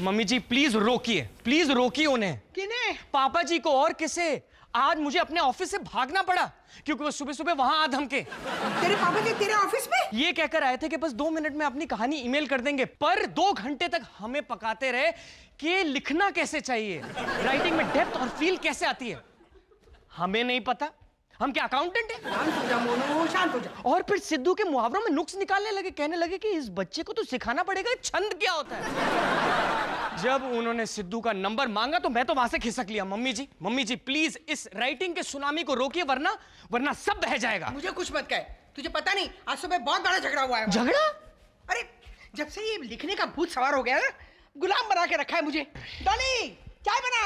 Mummy ji please रोकिए उन्हें। किन्हें? पापा जी को। और किसे? आज मुझे अपने ऑफिस से भागना पड़ा क्योंकि वो सुबह सुबह वहां आ धमके। तेरे पापा जी तेरे ऑफिस में? ये कहकर आए थे कि बस 2 मिनट में अपनी कहानी ईमेल कर देंगे, पर 2 घंटे तक हमें पकाते रहे कि लिखना कैसे चाहिए, राइटिंग में डेप्थ और फील कैसे आती है। हमें नहीं पता, हम क्या अकाउंटेंट हैं? शांत हो जा मोनू, शांत हो जा। और फिर सिद्धू के मुहावरों में नुक्स निकालने लगे, कहने लगे कि इस बच्चे को तो सिखाना पड़ेगा छंद क्या होता है। जब उन्होंने सिद्धू का नंबर मांगा तो मैं तो वहां से खिसक लिया। मम्मी जी प्लीज इस राइटिंग के सुनामी को रोकिए, वरना सब बह जाएगा। मुझे कुछ मत कहे, तुझे पता नहीं आज सुबह बहुत बड़ा झगड़ा हुआ है। झगड़ा? अरे जब से ये लिखने का भूत सवार हो गया ना, गुलाम बना के रखा है मुझे। डॉली चाय बना,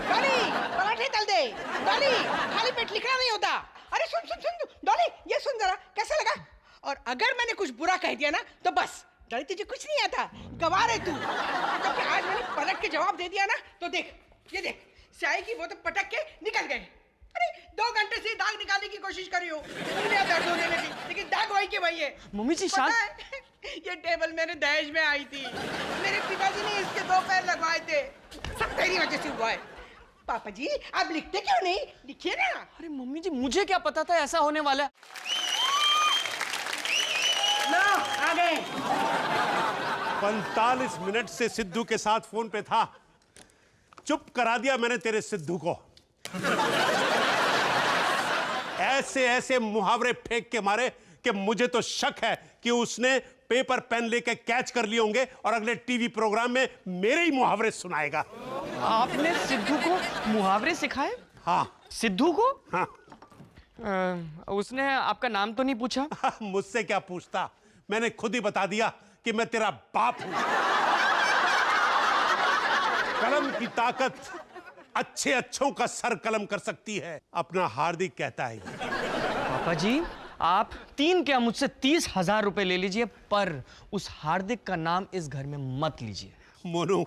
डॉली पराठे तल दे, डॉली खाली पेट लिखना नहीं होता। अरे सुन सुन सुन डॉली, ये सुन जरा कैसा लगा। और अगर मैंने कुछ बुरा कह दिया ना तो बस डॉली तुझे कुछ नहीं आता, गवार है तू। जबकि आज मैंने पलट के जवाब दे दिया ना तो देख, ये देख स्याही की वो तो पटक के निकल गए। अरे 2 घंटे से दाग निकालने की कोशिश करी हो, दर्द होने लगी, लेकिन दाग वही के वही है। मम्मी जी शांत। ये टेबल मेरे दहेज में आई थी, मेरे पिताजी ने इसके 2 पैर लगवाए थे, सब तेरी वजह से हुआ है। पापा जी आप लिखते क्यों नहीं, लिखिए ना। अरे मम्मी जी मुझे क्या पता था ऐसा होने वाला। लो आ गए। 45 मिनट से सिद्धू के साथ फोन पे था, चुप करा दिया मैंने तेरे सिद्धू को। ऐसे ऐसे मुहावरे फेंक के मारे कि मुझे तो शक है कि उसने पेपर पेन लेके कैच कर लिए होंगे और अगले टीवी प्रोग्राम में मेरे ही मुहावरे सुनाएगा। आपने सिद्धू को मुहावरे सिखाए? हाँ। सिद्धू को? हाँ। उसने आपका नाम तो नहीं पूछा? मुझसे क्या पूछता, मैंने खुद ही बता दिया कि मैं तेरा बाप हूं। कलम की ताकत अच्छे अच्छों का सर कलम कर सकती है, अपना हार्दिक कहता है। पापा जी आप 3 क्या मुझसे 30,000 रुपए ले लीजिए, पर उस हार्दिक का नाम इस घर में मत लीजिए। मोनू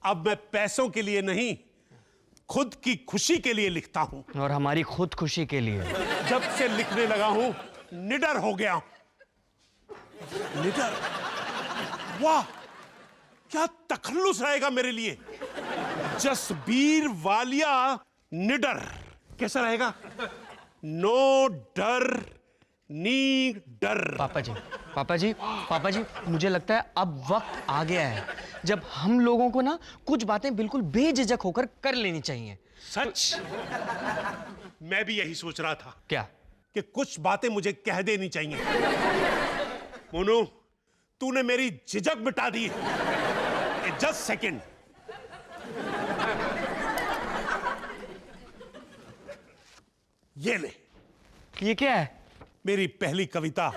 अब मैं पैसों के लिए नहीं, खुद की खुशी के लिए लिखता हूं। और हमारी खुद खुशी के लिए। जब से लिखने लगा हूं निडर हो गया। निडर? वाह क्या तखल्लुस रहेगा मेरे लिए। जसबीर वालिया निडर कैसा रहेगा? नो डर नी डर। पापा जी मुझे लगता है अब वक्त आ गया है जब हम लोगों को ना कुछ बातें बिल्कुल बेझिझक होकर कर लेनी चाहिए। सच? मैं भी यही सोच रहा था। क्या? कि कुछ बातें मुझे कह देनी चाहिए। मोनू तूने मेरी झिझक मिटा दी। Just second. ये ले। ये क्या है? मेरी पहली कविता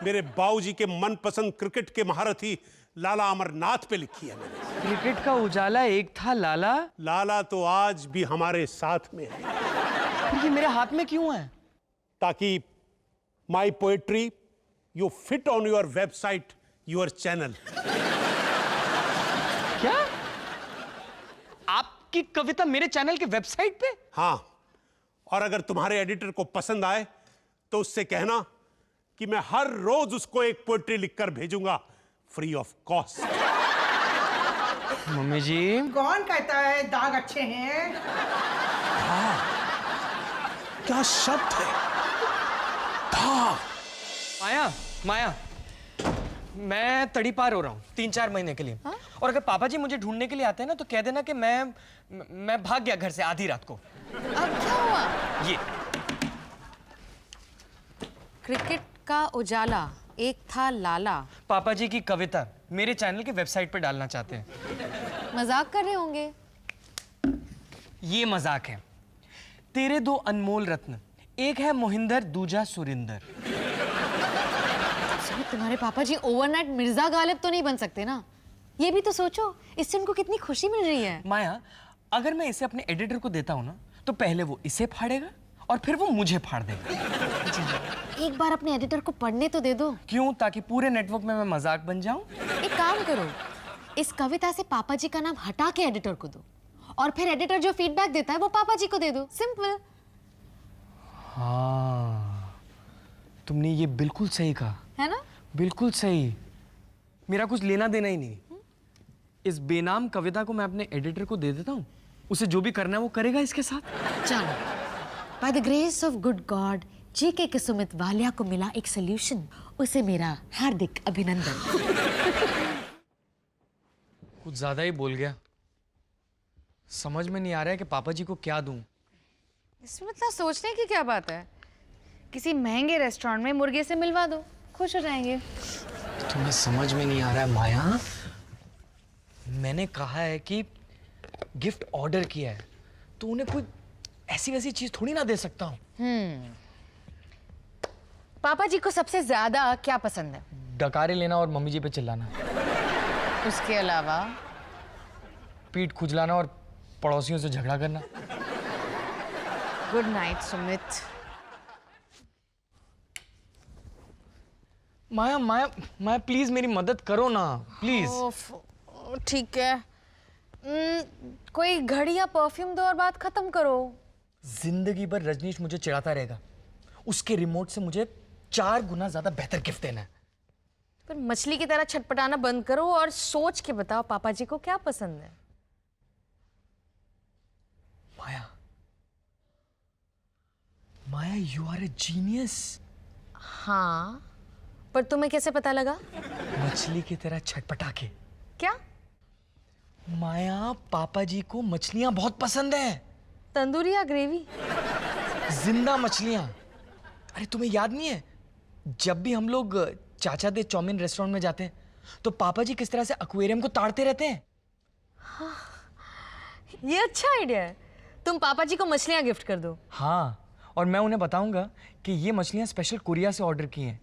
मेरे बाबूजी के मनपसंद क्रिकेट के महारथी लाला अमरनाथ पे लिखी है मैंने। क्रिकेट का उजाला एक था लाला। लाला तो आज भी हमारे साथ में है। फिर ये मेरे हाथ में क्यों है? ताकि my poetry you fit on your website, your channel. क्या? आपकी कविता मेरे चैनल के वेबसाइट पे? हाँ, और अगर तुम्हारे एडिटर को पसंद आए तो उससे कहना कि मैं हर रोज उसको एक पोएट्री लिखकर भेजूंगा फ्री ऑफ कॉस्ट। मम्मी जी कौन कहता है दाग अच्छे हैं? हाँ, क्या शब्द है दाग। माया मैं तड़ी पार हो रहा हूँ 3-4 महीने के लिए। और अगर पापा जी मुझे ढूंढने के लिए आते हैं ना तो कह देना कि मैं भाग गया घर से आधी रात को। अब क्या हुआ? ये क्रिकेट का उजाला एक था लाला। पापा जी की कविता मेरे चैनल के वेबसाइट पे डालना चाहते हैं। मजाक कर रहे होंगे। ये मजाक है। तेरे 2 अनमोल रत्न, एक है मोहिंदर दूजा सुरिंदर। तुम्हारे पापा जी ओवरनाइट मिर्जा गालिब तो नहीं बन सकते ना, ये भी तो सोचो, इससे उनको कितनी खुशी मिल रही है। माया अगर मैं इसे अपने एडिटर को देता हूँ ना तो पहले वो इसे फाड़ेगा और फिर वो मुझे फाड़ देगा। एक बार अपने एडिटर को पढ़ने तो दे दो। क्यों? ताकि पूरे नेटवर्क में मैं मजाक बन जाऊं। एक काम करो, इस कविता से पापा जी का नाम हटा के एडिटर को दो और फिर एडिटर जो फीडबैक देता है वो पापा जी को दे दो। सिंपल। हाँ तुमने ये बिल्कुल सही कहा। है ना? बिल्कुल सही। मेरा कुछ लेना देना ही नहीं। इस बेनाम कविता को मैं अपने एडिटर को दे देता हूँ, उसे जो भी करना है वो करेगा इसके साथ। चलो, by the grace of good God GK के सुमित वालिया को मिला एक सोल्यूशन। उसे मेरा हार्दिक अभिनंदन। कुछ ज्यादा ही बोल गया। समझ में नहीं आ रहा है कि पापा जी को क्या दूं। इसमें इतना सोचने की क्या बात है? किसी महंगे रेस्टोरेंट में मुर्गे से मिलवा दो, खुश हो जाएंगे। तुम्हें समझ में नहीं आ रहा है माया। मैंने कहा है कि गिफ्ट ऑर्डर किया है तो उन्हें कोई ऐसी वैसी चीज थोड़ी ना दे सकता हूँ। पापा जी को सबसे ज्यादा क्या पसंद है? डकारे लेना और मम्मी जी पे चिल्लाना। उसके अलावा? पीठ खुजलाना और पड़ोसियों से झगड़ा करना। Good night Sumit. Maya Maya Maya please मेरी मदद करो ना प्लीज। ठीक है, कोई घड़ी या परफ्यूम दो और बात खत्म करो। जिंदगी भर रजनीश मुझे चिढ़ाता रहेगा। उसके रिमोट से मुझे 4 गुना ज्यादा बेहतर गिफ्ट देना है। पर मछली की तरह छटपटाना बंद करो और सोच के बताओ पापा जी को क्या पसंद है। माया माया यू आर ए जीनियस। हाँ, पर तुम्हें कैसे पता लगा? मछली की तरह छटपटा के। क्या? माया पापा जी को मछलियां बहुत पसंद है। तंदूरी या ग्रेवी? जिंदा मछलियां। अरे तुम्हें याद नहीं है जब भी हम लोग चाचा दे चाउमीन रेस्टोरेंट में जाते हैं तो पापा जी किस तरह से एक्वेरियम को ताड़ते रहते हैं। ये अच्छा आइडिया है। तुम पापा जी को मछलियां गिफ्ट कर दो। हाँ, और मैं उन्हें बताऊंगा कि ये मछलियां स्पेशल कोरिया से ऑर्डर की हैं,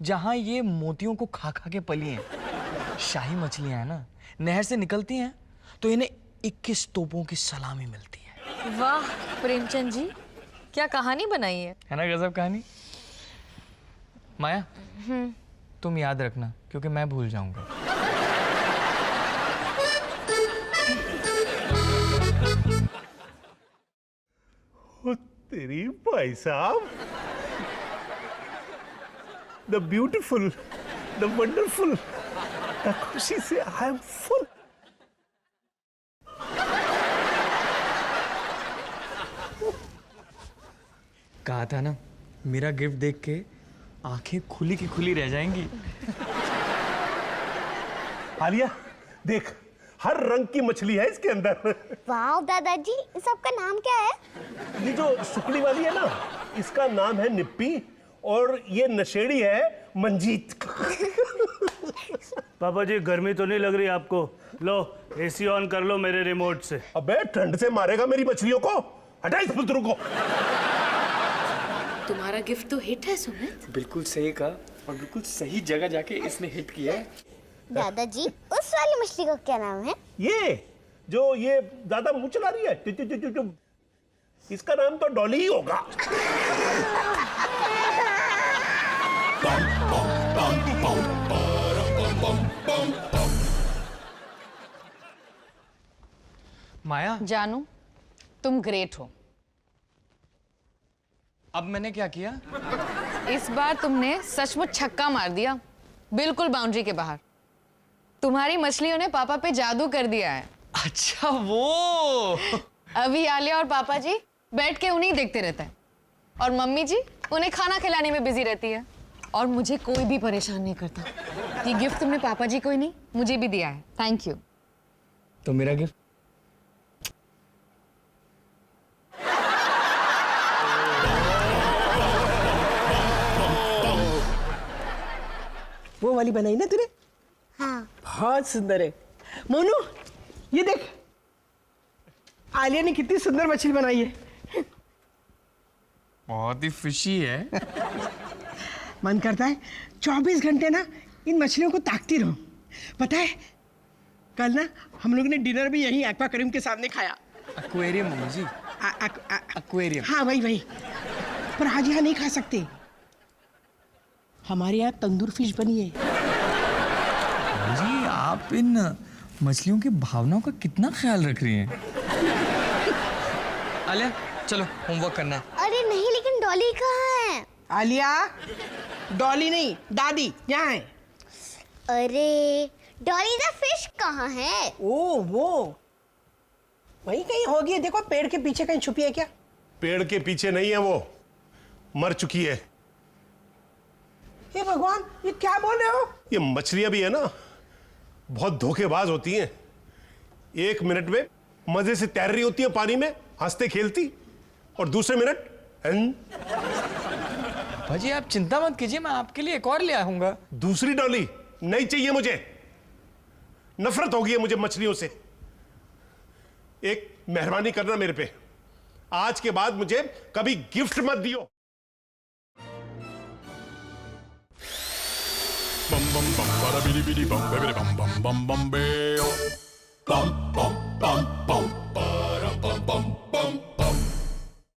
जहां ये मोतियों को खा खा के पली हैं। शाही मछलियां हैं ना, नहर से निकलती हैं तो इन्हें 21 तोपों की सलामी मिलती है। वाह प्रेमचंद जी, क्या कहानी बनाई है ना गजब कहानी। माया तुम याद रखना क्योंकि मैं भूल जाऊंगा। ओ तेरी भाई साहब, द ब्यूटीफुल, द वंडरफुल, खुशी से आई एम फुल। कहा था ना मेरा गिफ्ट देख के आंखें खुली की खुली रह जाएंगी। आलिया देख, हर रंग की मछली है इसके अंदर। वाह दादाजी, इस सबका नाम क्या है? ये जो सुकड़ी वाली है ना, इसका नाम है निप्पी और ये नशेड़ी है मंजीत। पापा जी गर्मी तो नहीं लग रही आपको? लो एसी ऑन कर लो मेरे रिमोट से। अबे ठंड से मारेगा मेरी मछलियों को, हटा इस पुत्रु को। तुम्हारा गिफ्ट तो हिट है सुमित। बिल्कुल सही कहा और बिल्कुल सही जगह जाके इसने हिट किया है। दादाजी, उस वाली मछली का क्या नाम है? ये जो ये ज्यादा मुंह चला रही है, इसका नाम तो डॉली ही होगा। माया जानू, तुम ग्रेट हो। अब मैंने क्या किया? इस बार तुमने सचमुच छक्का मार दिया, बिल्कुल बाउंड्री के बाहर। तुम्हारी मछलियों ने पापा पे जादू कर दिया है। अच्छा वो। अभी आलिया और पापा जी बैठ के उन्हीं देखते रहते हैं और मम्मी जी उन्हें खाना खिलाने में बिजी रहती है। और मुझे कोई भी परेशान नहीं करता। ये गिफ्ट तुमने पापा जी को ही नहीं मुझे भी दिया है। Thank you. तो मेरा गिफ्ट? वो वाली बनाई ना तूने? हाँ। बहुत सुंदर है। मोनू, ये देख, आलिया ने कितनी सुंदर मछली बनाई है। बहुत ही खुशी है। मन करता है 24 घंटे ना इन मछलियों को ताकती रहूं। पता है कल ना हम लोगों ने डिनर भी यहीं एक्वारियम के सामने खाया। एक्वेरियम मम्मी जी। एक्वेरियम। हाँ वही। पर आज यहाँ नहीं खा सकते, हमारे यहाँ तंदूर फिश बनी है। जी आप इन मछलियों की भावनाओं का कितना ख्याल रख रही हैं। आलिया चलो होमवर्क करना है। अरे नहीं, लेकिन डॉली कहाँ है? आलिया, डॉली नहीं दादी यहाँ है। अरे डॉली द फिश कहाँ है? ओ वो वही कहीं होगी, देखो पेड़ के पीछे कहीं छुपी है क्या? पेड़ के पीछे नहीं है, वो मर चुकी है। हे भगवान, ये क्या बोल रहे हो? ये मछलियां भी है ना, बहुत धोखेबाज होती हैं। 1 मिनट में मजे से तैर रही होती है पानी में हंसते खेलती, और दूसरे मिनट भाजी आप चिंता मत कीजिए, मैं आपके लिए एक और ले आऊंगा। दूसरी डॉली नहीं चाहिए मुझे। नफरत हो गई है मुझे मछलियों से। एक मेहरबानी करना मेरे पे, आज के बाद मुझे कभी गिफ्ट मत दियो। bum bum bum bada bidi bidi bum bidi bum bum bum bum bum bum bum bum bum